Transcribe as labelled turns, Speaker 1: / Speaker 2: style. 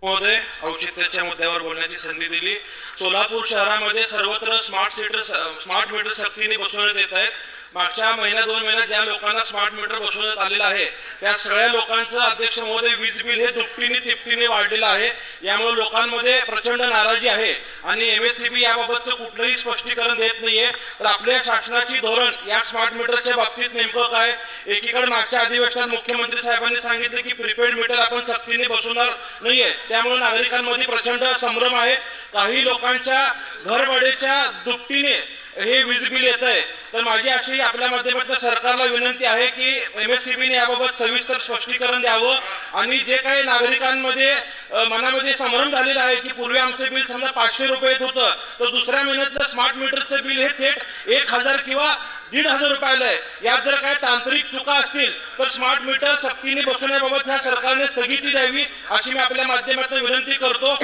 Speaker 1: महोदय औचित्याच्या मुद्द्यावर बोलण्याची संधी दिली। सोलापूर शहरामध्ये सर्वत्र स्मार्ट मीटर सक्तीने बसवण्यात येत आहेत। मागच्या महिन्या 2 महिन्यात ज्या लोकांना स्मार्ट मीटर बसवण्यात आलेला आहे त्या सगळ्या लोकांचं अध्यक्ष महोदय वीज बिल हे दुपटीने तिपटीने वाढलेलं आहे। यामुळे लोकांमध्ये प्रचंड नाराजी आहे आणि एमएससीबी याबाबतचं कुठलंही स्पष्टीकरण देत नाहीये। तर आपल्या शासनाची धोरण या स्मार्ट मीटरच्या बाबतीत नेमकं काय? एकीकडे मागच्या अधिवेशनात मुख्यमंत्री साहेबांनी सांगितले की प्रीपेड मीटर आपण सक्तीने बसवणार नाहीये, त्यामुळे नागरिकांमध्ये प्रचंड संभ्रम आहे। काही लोकांच्या घरभाड्याच्या दुपटीने हे वीज बिल येत आहे। तर माझी अशी आपल्या माध्यमातून सरकारला विनंती आहे की एमएससीबीने याबाबत सविस्तर स्पष्टीकरण द्यावं आणि जे काही नागरिकांमध्ये मनामध्ये संभ्रम झालेला आहे की पूर्वी आमचं बिल समजा 500 रुपये येत होतं तर दुसऱ्या महिन्यातलं स्मार्ट मीटरचं बिल हे थेट 1000 किंवा 1500 रुपयाला आहे। यात जर काही तांत्रिक चुका असतील तर स्मार्ट मीटर सक्तीने बसवण्याबाबत ह्या सरकारने स्थगिती द्यावी अशी मी आपल्या माध्यमातून विनंती करतो।